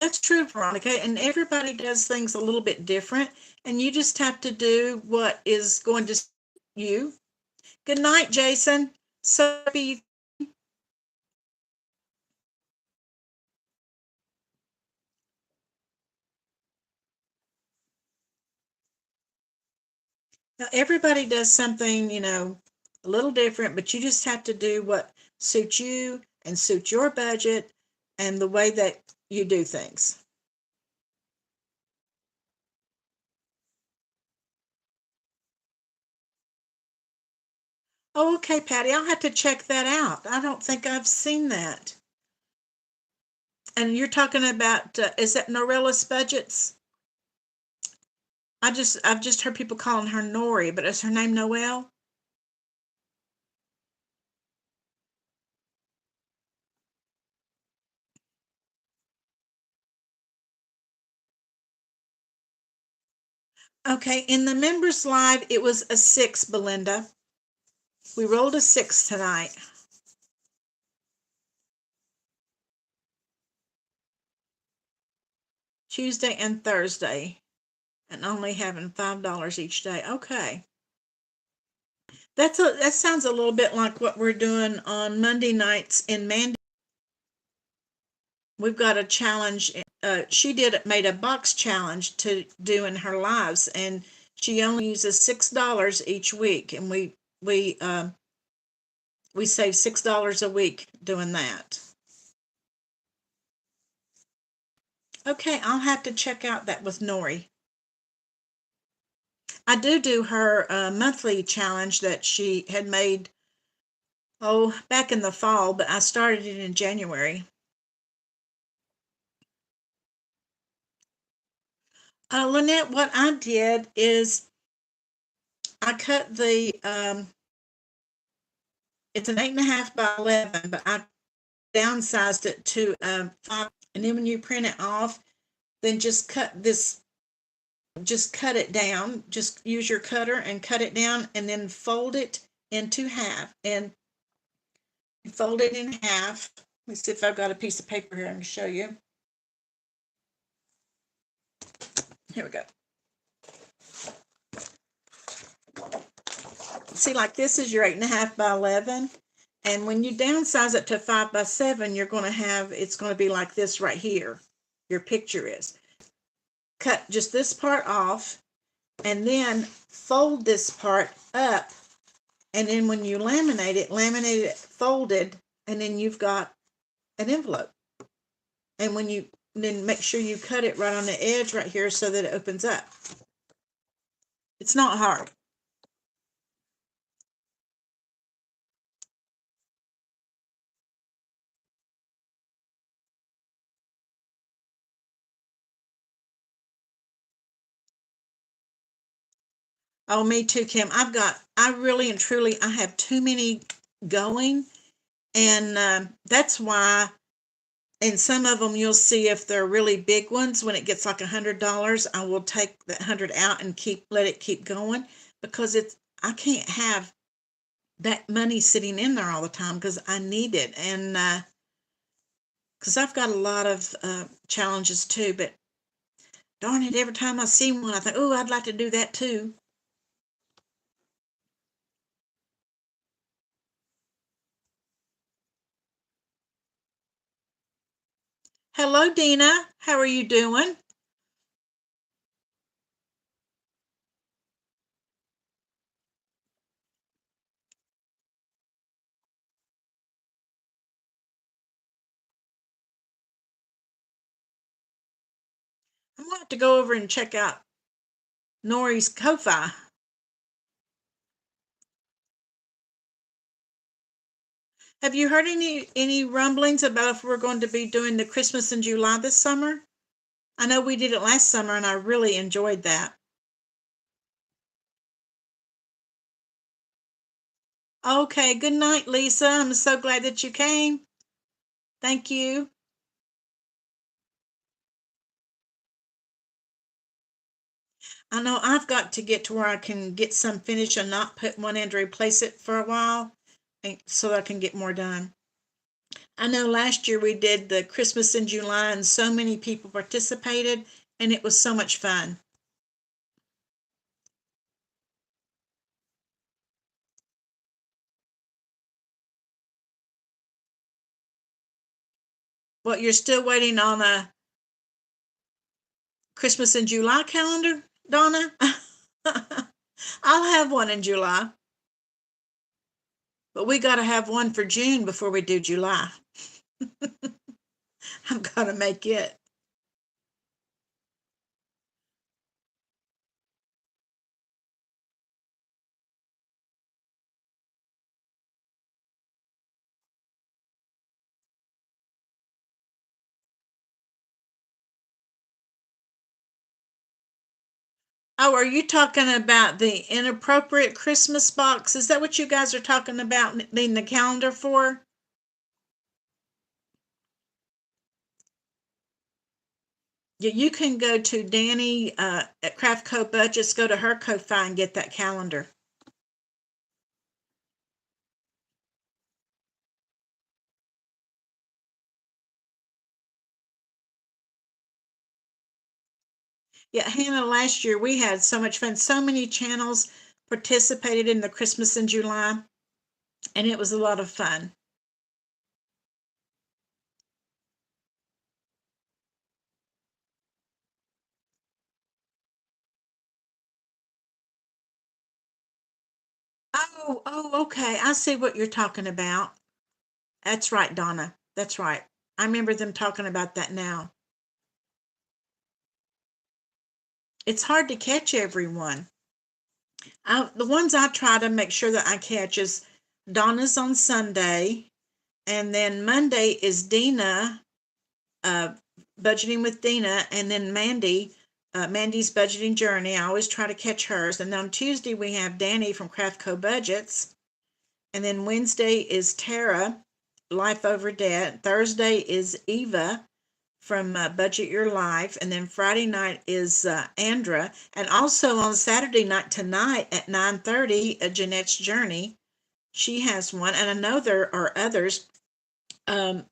That's true, Veronica, and everybody does things a little bit different, and you just have to do what is going to suit you. Good night, Jason. So happy. Now, everybody does something, a little different, but you just have to do what suits you and suit your budget and the way that you do things. Oh, okay, Patty, I'll have to check that out. I don't think I've seen that. And you're talking about, is that Norella's budgets? I've just heard people calling her Nori, but is her name Noelle? Okay, in the members live, it was a 6, Belinda. We rolled a 6 tonight. Tuesday and Thursday, and only having $5 each day. Okay. That sounds a little bit like what we're doing on Monday nights in Mandy. we've got a challenge. She made a box challenge to do in her lives, and she only uses $6 each week, and we save $6 a week doing that. Okay, I'll have to check out that with Nori. I do her monthly challenge that she had made, back in the fall, but I started it in January. Lynette, what I did is I cut it's an 8.5 by 11, but I downsized it to 5. And then when you print it off, then just cut it down. Just use your cutter and cut it down, and then fold it into half. And fold it in half. Let me see if I've got a piece of paper here I can show you. Here we go. See, like this is your 8.5 by 11. And when you downsize it to 5 by 7, it's going to be like this right here. Your picture is. Cut just this part off, and then fold this part up. And then when you laminate it folded, and then you've got an envelope. And then make sure you cut it right on the edge right here so that it opens up. It's not hard. Oh, me too, Kim. I really and truly, I have too many going. And that's why, and some of them you'll see if they're really big ones, when it gets like $100, I will take that 100 out and let it keep going, because I can't have that money sitting in there all the time because I need it. And because I've got a lot of challenges too, but darn it, every time I see one, I think, oh, I'd like to do that too. Hello, Dina. How are you doing? I'm going to have to go over and check out Nori's Ko-Fi. Have you heard any rumblings about if we're going to be doing the Christmas in July this summer? I know we did it last summer, and I really enjoyed that. Okay, good night, Lisa. I'm so glad that you came. Thank you. I know I've got to get to where I can get some finished and not put one in to replace it for a while, so I can get more done. I know last year we did the Christmas in July, and so many people participated, and it was so much fun. What, you're still waiting on a Christmas in July calendar, Donna? I'll have one in July. But we got to have one for June before we do July. I'm going to make it. Oh, are you talking about the inappropriate Christmas box? Is that what you guys are talking about needing the calendar for? Yeah, you can go to Danny at Craft Co Budgets, go to her Ko-Fi and get that calendar. Yeah, Hannah, last year we had so much fun. So many channels participated in the Christmas in July, and it was a lot of fun. Oh, okay. I see what you're talking about. That's right, Donna. That's right. I remember them talking about that now. It's hard to catch everyone. The ones I try to make sure that I catch is Donna's on Sunday, and then Monday is Dina, uh, budgeting with Dina, and then Mandy's budgeting journey. I always try to catch hers. And then on Tuesday we have Danny from Craftco Budgets, and then Wednesday is Tara, Life Over Debt. Thursday is Eva from Budget Your Life, and then Friday night is Andra, and also on Saturday night tonight at 9:30, Jeanette's Journey. She has one, and I know there are others. Um,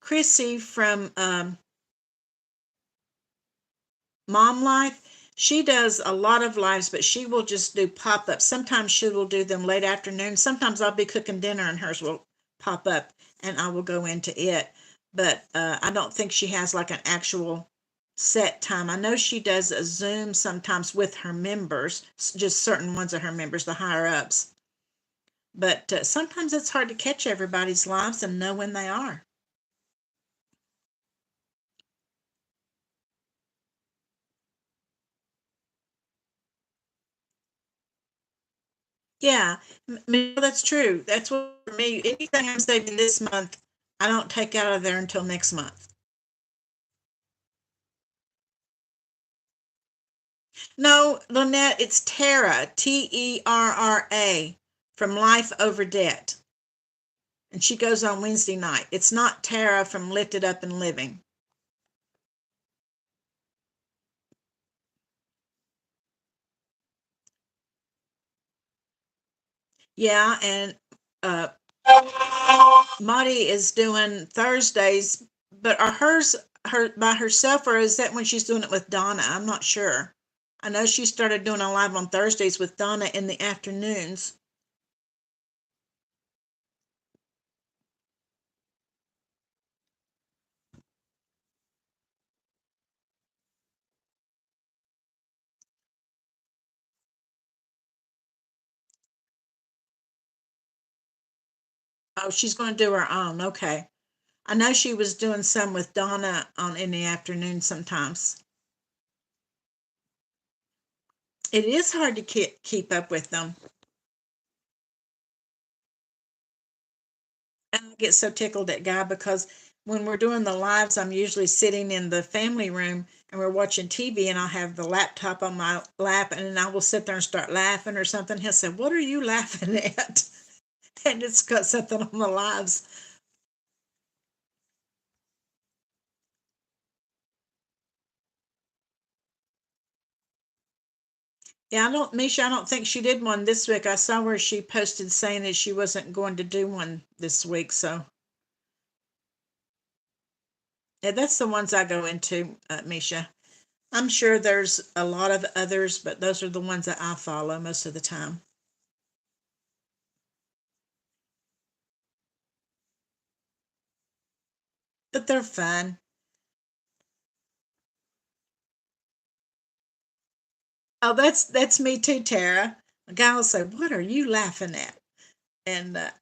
Chrissy from Mom Life, she does a lot of lives, but she will just do pop ups. Sometimes she will do them late afternoon. Sometimes I'll be cooking dinner and hers will pop up and I will go into it. But I don't think she has like an actual set time. I know she does a Zoom sometimes with her members, just certain ones of her members, the higher ups. But sometimes it's hard to catch everybody's lives and know when they are. Yeah, that's true. That's what for me. Anything I'm saving this month, I don't take out of there until next month. No, Lynette, it's Tara, Terra, from Life Over Debt. And she goes on Wednesday night. It's not Tara from Lifted Up and Living. Yeah, and uh, Maudie is doing Thursdays, but are hers her by herself or is that when she's doing it with Donna? I'm not sure. I know she started doing a live on Thursdays with Donna in the afternoons. Oh, she's going to do her own. Okay. I know she was doing some with Donna on in the afternoon sometimes. It is hard to keep up with them. And I get so tickled at Guy because when we're doing the lives, I'm usually sitting in the family room and we're watching TV and I'll have the laptop on my lap and then I will sit there and start laughing or something. He'll say, "What are you laughing at?" And it's got something on the lives. Yeah, Misha, I don't think she did one this week. I saw where she posted saying that she wasn't going to do one this week. So, yeah, that's the ones I go into, Misha. I'm sure there's a lot of others, but those are the ones that I follow most of the time. But they're fun. Oh, that's me too, Tara. A guy will say, "What are you laughing at?" And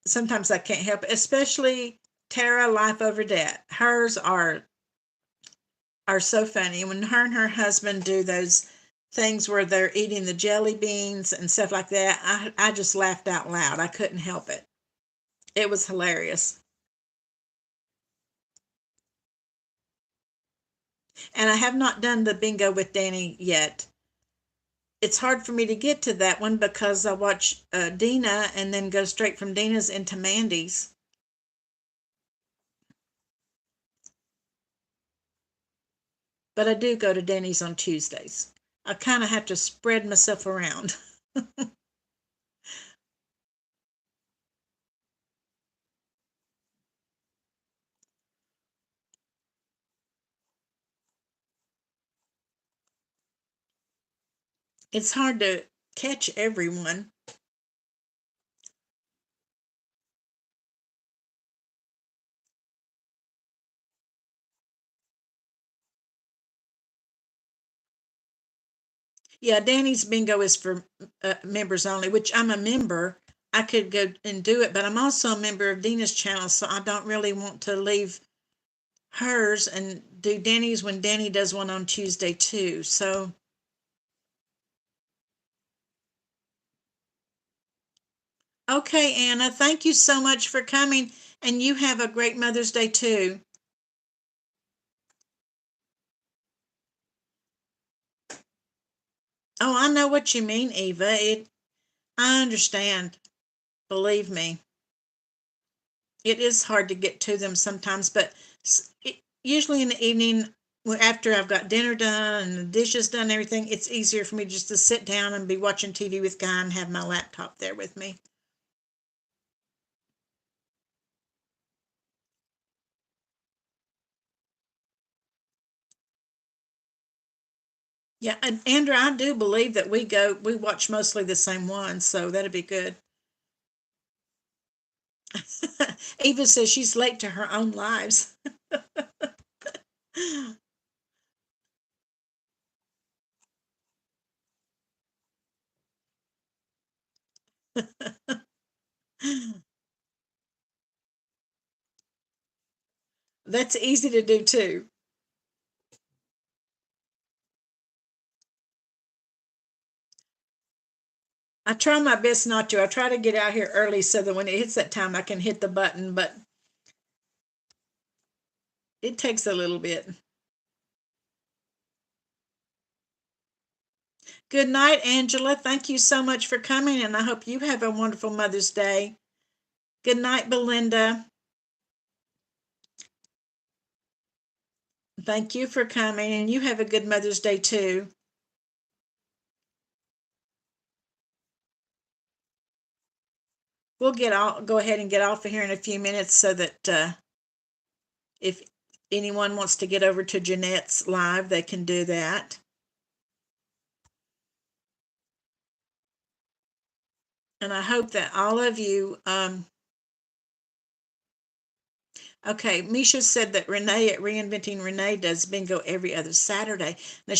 sometimes I can't help it, especially Tara Life Over Debt. Hers are so funny. When her and her husband do those things where they're eating the jelly beans and stuff like that, I just laughed out loud. I couldn't help it. It was hilarious. And I have not done the bingo with Danny yet. It's hard for me to get to that one because I watch Dina and then go straight from Dina's into Mandy's. But I do go to Danny's on Tuesdays. I kind of have to spread myself around. It's hard to catch everyone. Yeah, Danny's bingo is for members only, which I'm a member. I could go and do it, but I'm also a member of Dina's channel, so I don't really want to leave hers and do Danny's when Danny does one on Tuesday too. So, okay, Anna, thank you so much for coming, and you have a great Mother's Day too. Oh, I know what you mean, Eva. I understand. Believe me, it is hard to get to them sometimes, but usually in the evening, after I've got dinner done and the dishes done and everything, it's easier for me just to sit down and be watching TV with Guy and have my laptop there with me. Yeah, and Andrew, I do believe that we watch mostly the same ones, so that'd be good. Eva says she's late to her own lives. That's easy to do too. I try my best not to. I try to get out here early so that when it hits that time, I can hit the button, but it takes a little bit. Good night, Angela. Thank you so much for coming, and I hope you have a wonderful Mother's Day. Good night, Belinda. Thank you for coming, and you have a good Mother's Day too. Go ahead and get off of here in a few minutes so that if anyone wants to get over to Jeanette's live, they can do that. And I hope that all of you, okay, Misha said that Renee at Reinventing Renee does bingo every other Saturday. Now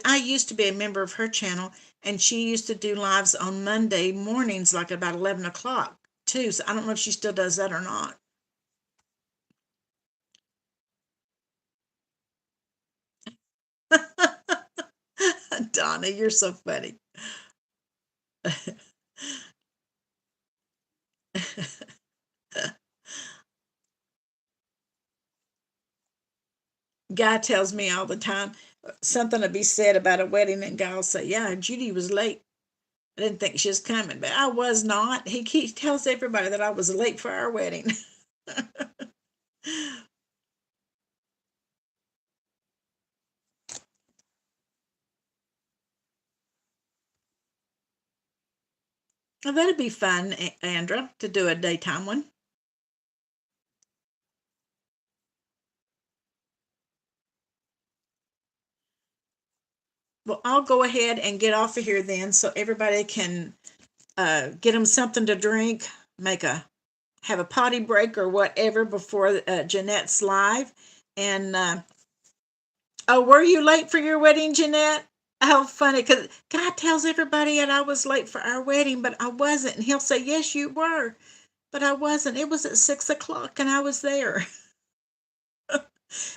I used to be a member of her channel, and she used to do lives on Monday mornings, like about 11 o'clock too. So I don't know if she still does that or not. Donna, you're so funny. Guy tells me all the time something to be said about a wedding, and Guy will say, "Yeah, Judy was late. I didn't think she was coming, but I was not." He tells everybody that I was late for our wedding. Well, that'd be fun, Andra, to do a daytime one. Well, I'll go ahead and get off of here then, so everybody can get them something to drink, make a have a potty break or whatever before Jeanette's live. And oh, were you late for your wedding, Jeanette? How funny, because God tells everybody that I was late for our wedding, but I wasn't. And he'll say, "Yes, you were," but I wasn't. It was at 6 o'clock and I was there. But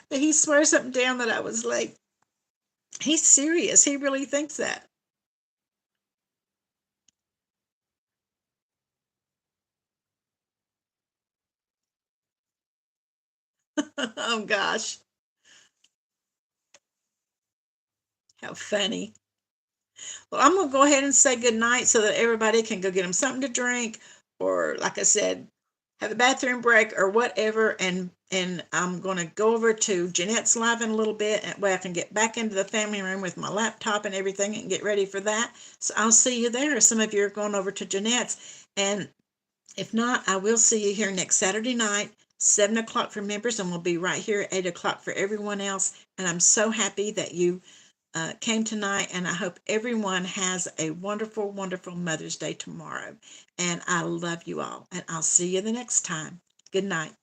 he swears up and down that I was late. He's serious. He really thinks that. Oh, gosh. How funny. Well, I'm going to go ahead and say good night so that everybody can go get them something to drink, or, like I said, have a bathroom break or whatever. And I'm going to go over to Jeanette's live in a little bit. That way I can get back into the family room with my laptop and everything and get ready for that. So I'll see you there. Some of you are going over to Jeanette's. And if not, I will see you here next Saturday night, 7 o'clock for members, and we'll be right here at 8 o'clock for everyone else. And I'm so happy that you came tonight, and I hope everyone has a wonderful, wonderful Mother's Day tomorrow. And I love you all, and I'll see you the next time. Good night.